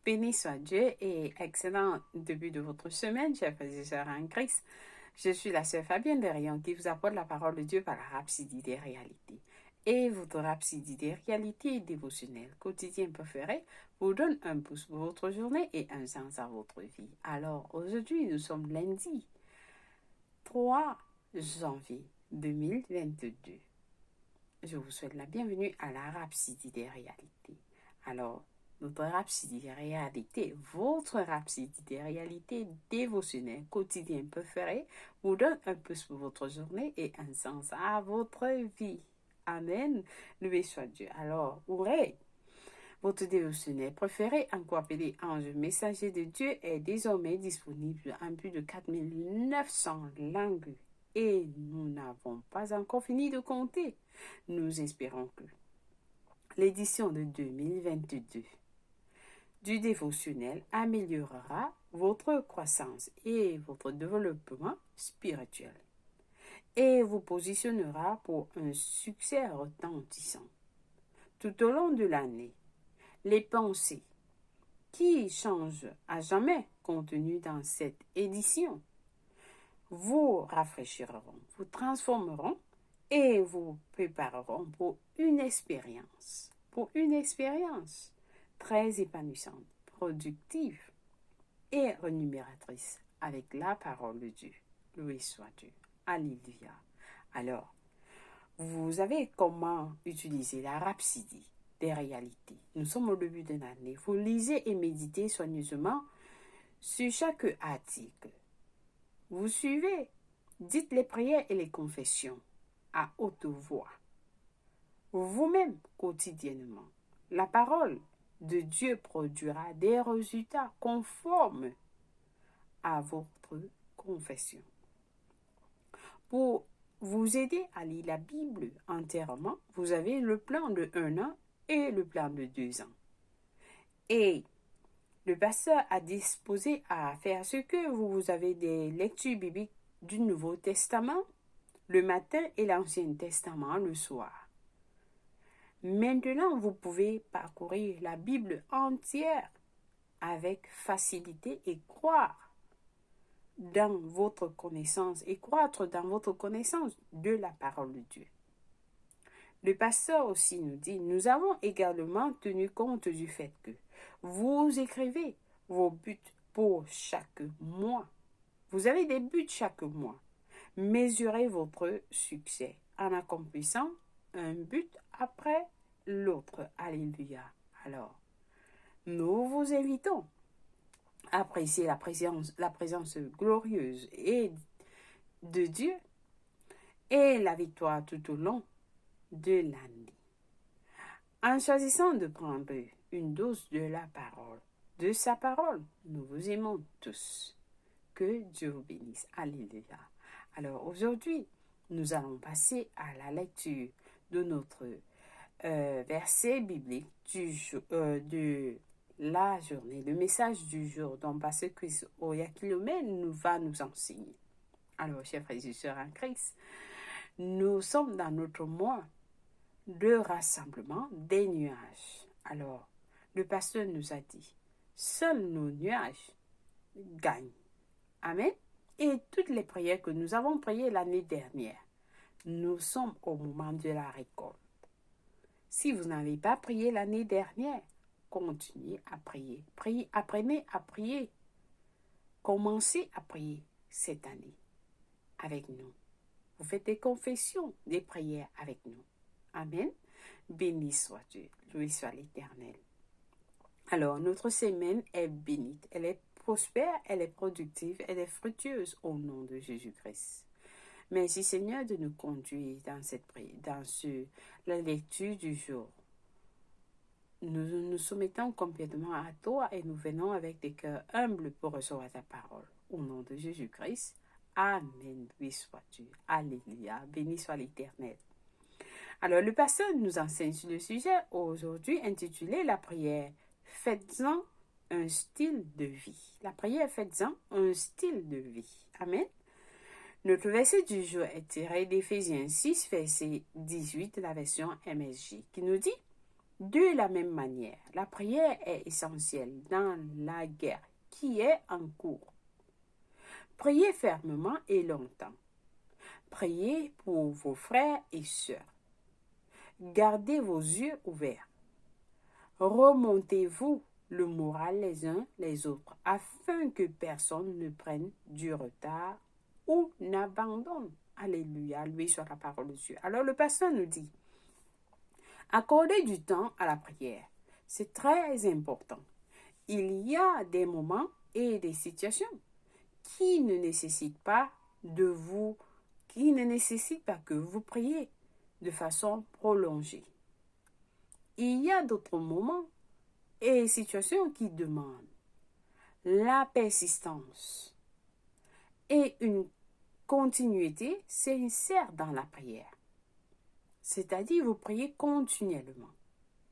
Béni soit Dieu et excellent début de votre semaine, chers frères et sœurs en Christ. Je suis la sœur Fabienne Derion qui vous apporte la parole de Dieu par la Rhapsodie des réalités. Et votre Rhapsodie des réalités dévotionnelle quotidien préféré vous donne un pouce pour votre journée et un sens à votre vie. Alors aujourd'hui, nous sommes lundi 3 janvier 2022. Je vous souhaite la bienvenue à la Rhapsodie des réalités. Alors, notre Rhapsodie des réalités, votre Rhapsodie des réalités dévotionnelle quotidien préféré vous donne un pouce pour votre journée et un sens à votre vie. Amen. Loué soit Dieu. Alors, ouvrez votre dévotionnel préféré, encore appelé Ange messager de Dieu, est désormais disponible en plus de 4900 langues. Et nous n'avons pas encore fini de compter. Nous espérons que l'édition de 2022 du dévotionnel améliorera votre croissance et votre développement spirituel et vous positionnera pour un succès retentissant. Tout au long de l'année, les pensées qui changent à jamais contenues dans cette édition vous rafraîchiront, vous transformeront et vous prépareront pour une expérience très épanouissante, productive et rémunératrice avec la parole de Dieu. Loué soit Dieu. Alléluia. Alors, vous savez comment utiliser la rhapsodie des réalités. Nous sommes au début de l'année. Vous lisez et méditez soigneusement sur chaque article. Vous suivez, dites les prières et les confessions à haute voix. Vous-même quotidiennement. La parole de Dieu produira des résultats conformes à votre confession. Pour vous aider à lire la Bible entièrement, vous avez le plan de 1 an et le plan de 2 ans. Et le pasteur a disposé à faire ce que vous avez des lectures bibliques du Nouveau Testament le matin et l'Ancien Testament le soir. Maintenant, vous pouvez parcourir la Bible entière avec facilité et croire dans votre connaissance et croître dans votre connaissance de la parole de Dieu. Le pasteur aussi nous dit, nous avons également tenu compte du fait que vous écrivez vos buts pour chaque mois. Vous avez des buts chaque mois. Mesurez votre succès en accomplissant un but après l'autre. Alléluia. Alors, nous vous invitons à apprécier la présence glorieuse et de Dieu et la victoire tout au long de l'année. En choisissant de prendre une dose de la parole, de sa parole, nous vous aimons tous. Que Dieu vous bénisse. Alléluia. Alors aujourd'hui, nous allons passer à la lecture de notre verset biblique de la journée, le message du jour dont Pasteur Chris Oyakilomène va nous enseigner. Alors, chers frères et sœurs en Christ, nous sommes dans notre mois de rassemblement des nuages. Alors, le pasteur nous a dit, seuls nos nuages gagnent. Amen. Et toutes les prières que nous avons priées l'année dernière, nous sommes au moment de la récolte. Si vous n'avez pas prié l'année dernière, continuez à prier. Apprenez à prier. Commencez à prier cette année avec nous. Vous faites des confessions, des prières avec nous. Amen. Béni soit Dieu. Loué soit l'Éternel. Alors, notre semaine est bénite. Elle est prospère, elle est productive, elle est fructueuse au nom de Jésus-Christ. Merci Seigneur de nous conduire dans la lecture du jour. Nous nous soumettons complètement à toi et nous venons avec des cœurs humbles pour recevoir ta parole. Au nom de Jésus-Christ. Amen. Béni soit Dieu. Alléluia. Béni soit l'Éternel. Alors, le pasteur nous enseigne sur le sujet aujourd'hui intitulé La prière. Faites-en un style de vie. La prière, faites-en un style de vie. Amen. Notre verset du jour est tiré d'Éphésiens 6, verset 18 de la version MSJ, qui nous dit De la même manière, la prière est essentielle dans la guerre qui est en cours. Priez fermement et longtemps. Priez pour vos frères et sœurs. Gardez vos yeux ouverts. Remontez-vous le moral les uns les autres afin que personne ne prenne du retard ou n'abandonne. Alléluia, lui soit la parole de Dieu. Alors le pasteur nous dit, accorder du temps à la prière, c'est très important. Il y a des moments et des situations qui ne nécessitent pas que vous priez de façon prolongée. Il y a d'autres moments et situations qui demandent la persistance et une continuité sincère dans la prière. C'est-à-dire, vous priez continuellement,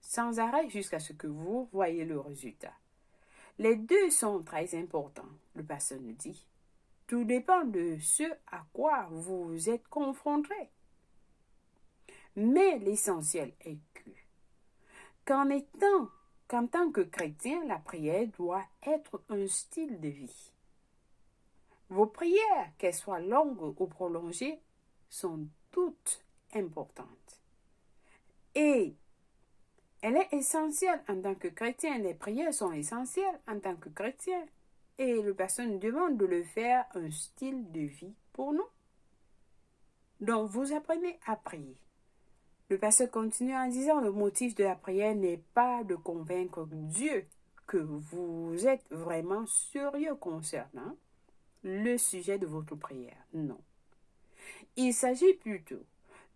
sans arrêt jusqu'à ce que vous voyez le résultat. Les deux sont très importants, le pasteur nous dit. Tout dépend de ce à quoi vous êtes confrontés. Mais l'essentiel est que, qu'en tant que chrétien, la prière doit être un style de vie. Vos prières, qu'elles soient longues ou prolongées, sont toutes importantes. Et elle est essentielle en tant que chrétien. Les prières sont essentielles en tant que chrétien. Et le pasteur nous demande de le faire un style de vie pour nous. Donc, vous apprenez à prier. Le pasteur continue en disant, le motif de la prière n'est pas de convaincre Dieu que vous êtes vraiment sérieux concernant le sujet de votre prière. Non. Il s'agit plutôt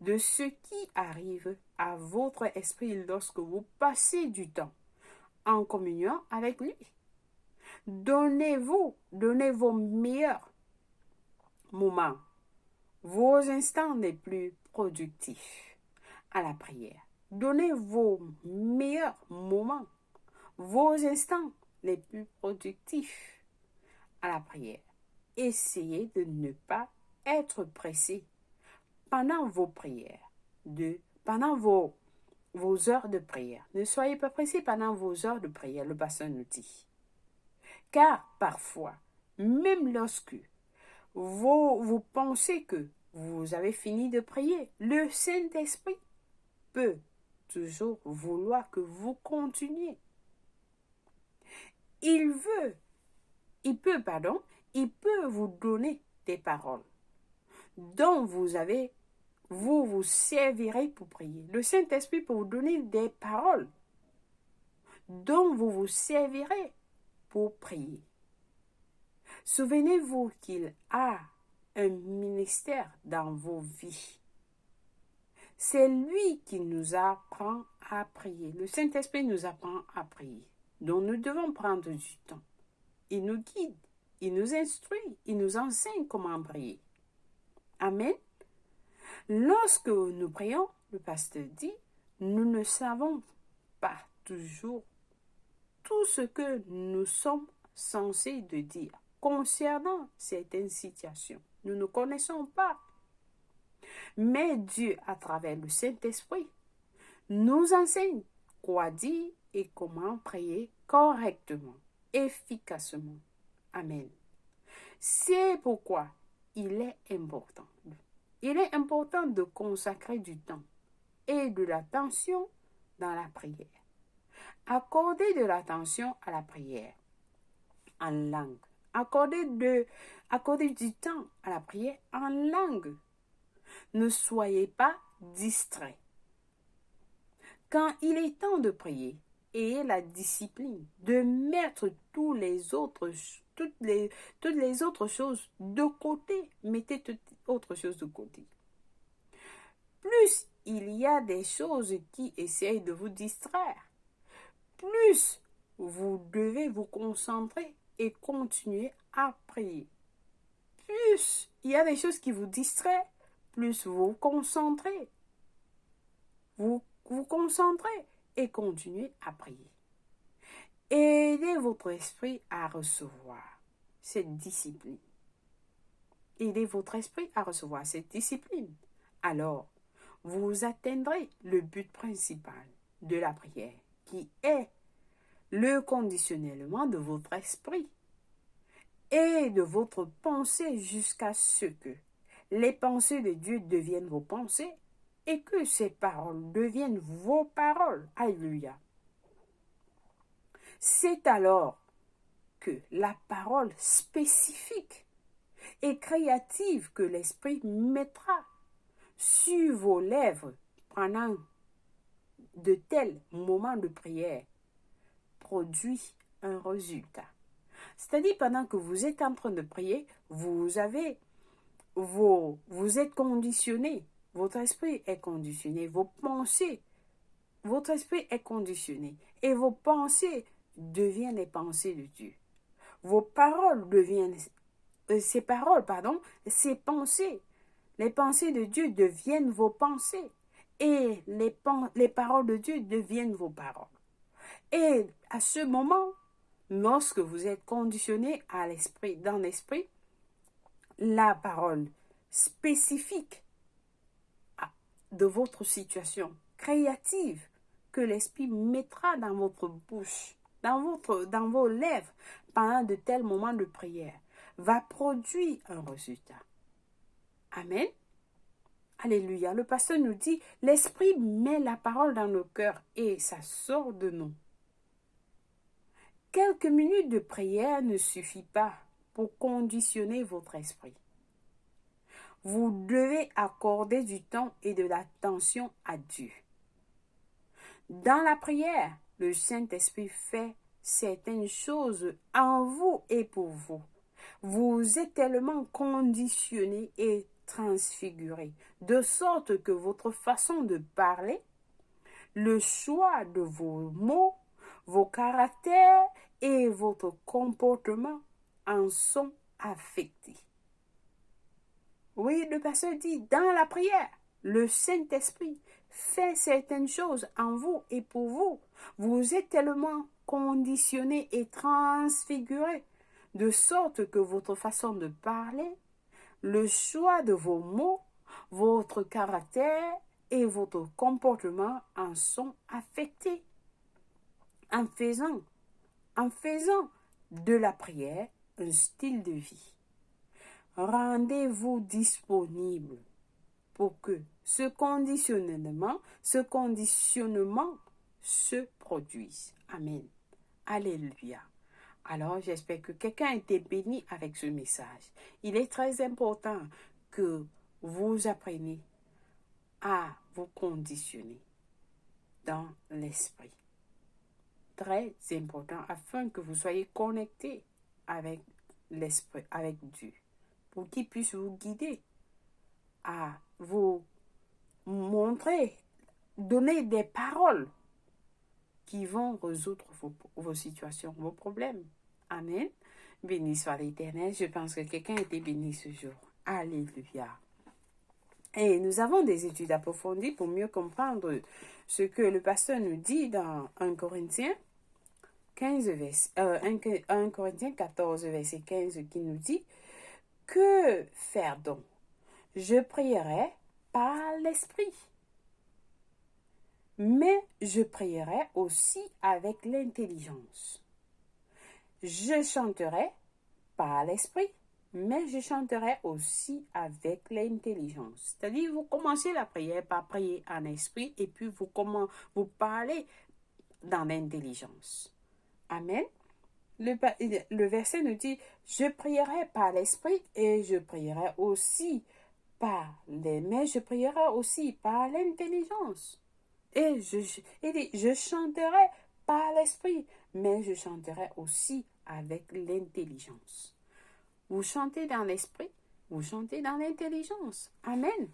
de ce qui arrive à votre esprit lorsque vous passez du temps en communion avec lui. Donnez vos meilleurs moments, vos instants les plus productifs à la prière. Donnez vos meilleurs moments, vos instants les plus productifs à la prière. Essayez de ne pas être pressé pendant vos prières, pendant vos heures de prière. Ne soyez pas pressé pendant vos heures de prière, le pasteur nous dit. Car parfois, même lorsque vous pensez que vous avez fini de prier, le Saint-Esprit peut toujours vouloir que vous continuiez. Il peut vous donner des paroles dont vous servirez pour prier. Le Saint-Esprit peut vous donner des paroles dont vous vous servirez pour prier. Souvenez-vous qu'il a un ministère dans vos vies. C'est lui qui nous apprend à prier. Le Saint-Esprit nous apprend à prier. Donc nous devons prendre du temps. Il nous guide, il nous instruit, il nous enseigne comment prier. Amen. Lorsque nous prions, le pasteur dit, nous ne savons pas toujours tout ce que nous sommes censés de dire concernant certaines situations. Nous ne connaissons pas. Mais Dieu, à travers le Saint-Esprit, nous enseigne quoi dire et comment prier correctement, efficacement. Amen. C'est pourquoi il est important. Il est important de consacrer du temps et de l'attention dans la prière. Accorder de l'attention à la prière en langue. Accorder du temps à la prière en langue. Ne soyez pas distraits. Quand il est temps de prier, ayez la discipline de mettre toutes les autres choses de côté. Mettez toutes autres choses de côté. Plus il y a des choses qui essayent de vous distraire, plus vous devez vous concentrer et continuer à prier. Plus il y a des choses qui vous distraient, plus vous vous concentrez. Vous concentrez et continuez à prier. Aidez votre esprit à recevoir cette discipline. Aidez votre esprit à recevoir cette discipline. Alors, vous atteindrez le but principal de la prière, qui est le conditionnement de votre esprit et de votre pensée jusqu'à ce que les pensées de Dieu deviennent vos pensées et que ces paroles deviennent vos paroles. Alléluia. C'est alors que la parole spécifique et créative que l'Esprit mettra sur vos lèvres pendant de tels moments de prière produit un résultat. C'est-à-dire pendant que vous êtes en train de prier, vous êtes conditionné, votre esprit est conditionné, vos pensées, votre esprit est conditionné et vos pensées deviennent les pensées de Dieu. Vos paroles deviennent ces pensées, les pensées de Dieu deviennent vos pensées et les paroles de Dieu deviennent vos paroles. Et à ce moment, lorsque vous êtes conditionné dans l'esprit, la parole spécifique de votre situation créative que l'esprit mettra dans votre bouche, dans vos lèvres pendant de tels moments de prière va produire un résultat. Amen. Alléluia. Le pasteur nous dit, l'esprit met la parole dans nos cœurs et ça sort de nous. Quelques minutes de prière ne suffit pas pour conditionner votre esprit. Vous devez accorder du temps et de l'attention à Dieu. Dans la prière, le Saint-Esprit fait certaines choses en vous et pour vous. Vous êtes tellement conditionné et transfiguré, de sorte que votre façon de parler, le choix de vos mots, vos caractères et votre comportement en sont affectés. Oui, le pasteur dit, dans la prière, le Saint-Esprit fait certaines choses en vous et pour vous. Vous êtes tellement conditionné et transfiguré, de sorte que votre façon de parler, le choix de vos mots, votre caractère et votre comportement en sont affectés. En faisant de la prière un style de vie. Rendez-vous disponible pour que ce conditionnement se produise. Amen. Alléluia. Alors, j'espère que quelqu'un a été béni avec ce message. Il est très important que vous appreniez à vous conditionner dans l'esprit. Très important afin que vous soyez connecté avec l'esprit, avec Dieu, pour qu'il puisse vous guider à vous montrer, donner des paroles qui vont résoudre vos situations, vos problèmes. Amen. Béni soit l'Éternel. Je pense que quelqu'un a été béni ce jour. Alléluia. Et nous avons des études approfondies pour mieux comprendre ce que le pasteur nous dit dans 1 Corinthiens 1 Corinthiens 14, verset 15, qui nous dit « Que faire donc? Je prierai par l'esprit, mais je prierai aussi avec l'intelligence. Je chanterai par l'esprit, mais je chanterai aussi avec l'intelligence. » C'est-à-dire, vous commencez la prière par prier en esprit et puis vous parlez dans l'intelligence. Amen. Le verset nous dit, je prierai par l'esprit et je prierai aussi mais je prierai aussi par l'intelligence. Et je chanterai par l'esprit, mais je chanterai aussi avec l'intelligence. Vous chantez dans l'esprit, vous chantez dans l'intelligence. Amen.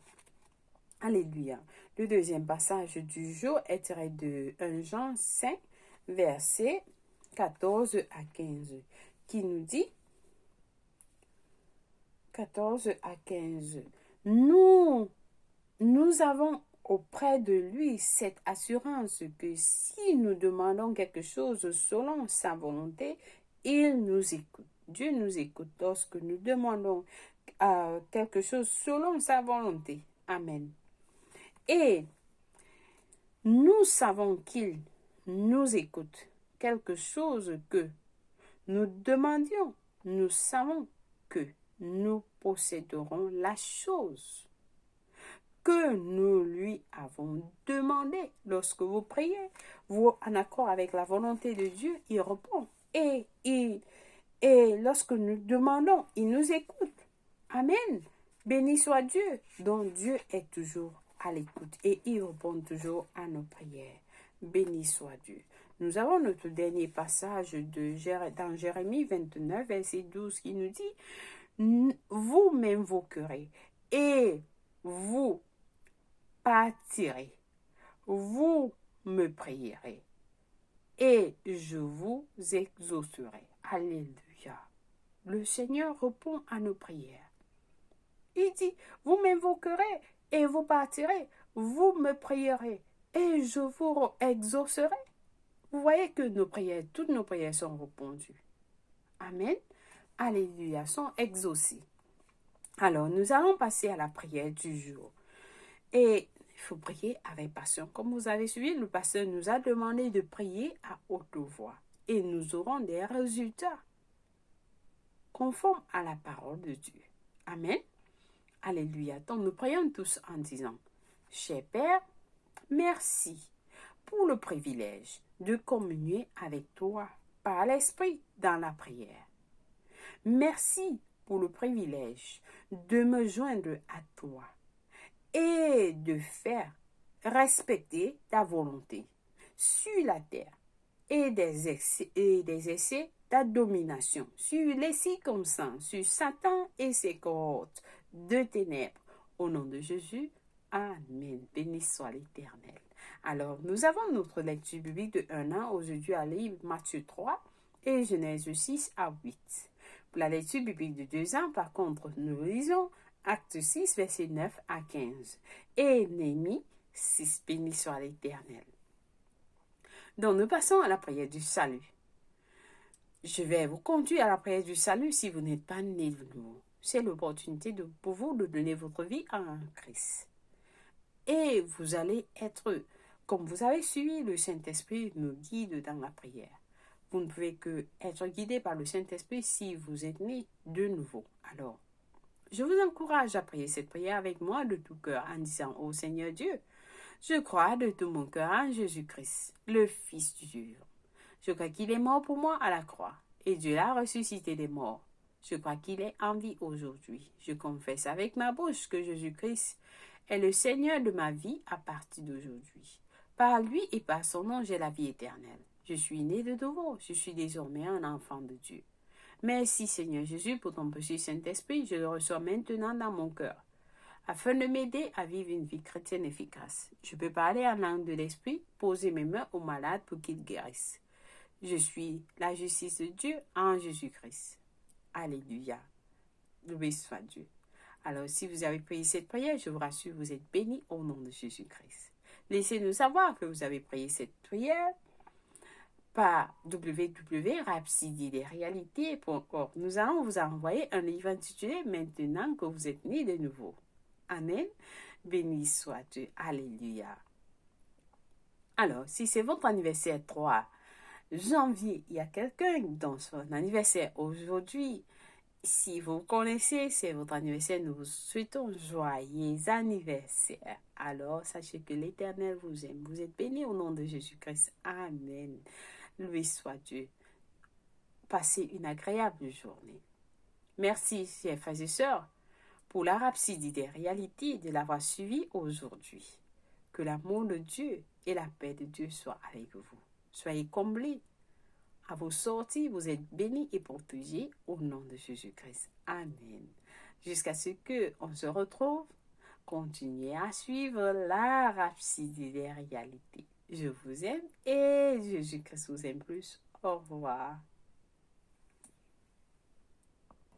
Alléluia. Le deuxième passage du jour est tiré de 1 Jean 5, versets 14 à 15, qui nous dit 14 à 15. Nous avons auprès de lui cette assurance que si nous demandons quelque chose selon sa volonté, il nous écoute. Dieu nous écoute lorsque nous demandons quelque chose selon sa volonté. Amen. Et Nous savons qu'il nous écoute. Quelque chose que nous demandions, nous savons que nous posséderons la chose que nous lui avons demandé. Lorsque vous priez, vous en accord avec la volonté de Dieu, il répond. Et lorsque nous demandons, il nous écoute. Amen. Béni soit Dieu, dont Dieu est toujours à l'écoute et il répond toujours à nos prières. Béni soit Dieu. Nous avons notre dernier passage dans Jérémie 29, verset 12, qui nous dit « Vous m'invoquerez et vous partirez, vous me prierez et je vous exaucerai. » Alléluia. Le Seigneur répond à nos prières. Il dit, vous m'invoquerez et vous partirez, vous me prierez et je vous exaucerai. Vous voyez que nos prières, toutes nos prières sont répondues. Amen. Alléluia, sont exaucées. Alors, nous allons passer à la prière du jour. Et il faut prier avec passion. Comme vous avez suivi, le pasteur nous a demandé de prier à haute voix. Et nous aurons des résultats conformes à la parole de Dieu. Amen. Alléluia. Donc, nous prions tous en disant, cher Père, merci pour le privilège de communier avec toi par l'Esprit dans la prière. Merci pour le privilège de me joindre à toi et de faire respecter ta volonté sur la terre et des essais ta domination sur les circonstances, sur Satan et ses cohortes de ténèbres. Au nom de Jésus, Amen. Béni soit l'Éternel. Alors, nous avons notre lecture biblique de 1 an aujourd'hui à lire Matthieu 3 et Genèse 6 à 8. Pour la lecture biblique de 2 ans, par contre, nous lisons Acte 6, verset 9 à 15 et Néhémie 6. Béni soit l'Éternel. Donc, nous passons à la prière du salut. Je vais vous conduire à la prière du salut si vous n'êtes pas né de nouveau. C'est l'opportunité pour vous de donner votre vie à un Christ. Et vous allez être, comme vous avez suivi, le Saint-Esprit nous guide dans la prière. Vous ne pouvez que être guidé par le Saint-Esprit si vous êtes né de nouveau. Alors, je vous encourage à prier cette prière avec moi de tout cœur en disant, ô Seigneur Dieu, je crois de tout mon cœur en Jésus-Christ, le Fils du Dieu. Je crois qu'il est mort pour moi à la croix et Dieu l'a ressuscité des morts. Je crois qu'il est en vie aujourd'hui. Je confesse avec ma bouche que Jésus-Christ est le Seigneur de ma vie à partir d'aujourd'hui. Par lui et par son nom, j'ai la vie éternelle. Je suis né de nouveau. Je suis désormais un enfant de Dieu. Merci Seigneur Jésus pour ton précieux Saint-Esprit. Je le reçois maintenant dans mon cœur, afin de m'aider à vivre une vie chrétienne efficace. Je peux parler en langue de l'Esprit, poser mes mains aux malades pour qu'ils guérissent. Je suis la justice de Dieu en Jésus-Christ. Alléluia. Loué soit Dieu. Alors, si vous avez prié cette prière, je vous rassure, vous êtes bénis au nom de Jésus-Christ. Laissez-nous savoir que vous avez prié cette prière par www.rhapsodieresrealités.org. Nous allons vous envoyer un livre intitulé « Maintenant que vous êtes nés de nouveau ». Amen. Béni soit Dieu. Alléluia. Alors, si c'est votre anniversaire 3 janvier, il y a quelqu'un dont son anniversaire aujourd'hui. Si vous connaissez, c'est votre anniversaire, nous vous souhaitons joyeux anniversaire. Alors, sachez que l'Éternel vous aime. Vous êtes bénis au nom de Jésus-Christ. Amen. Loué soit Dieu. Passez une agréable journée. Merci, chers frères et sœurs, pour la rhapsodie des réalités de l'avoir suivi aujourd'hui. Que l'amour de Dieu et la paix de Dieu soient avec vous. Soyez comblés. À vos sorties, vous êtes bénis et protégés au nom de Jésus-Christ. Amen. Jusqu'à ce qu'on se retrouve, continuez à suivre la rhapsodie des réalités. Je vous aime et Jésus-Christ vous aime plus. Au revoir.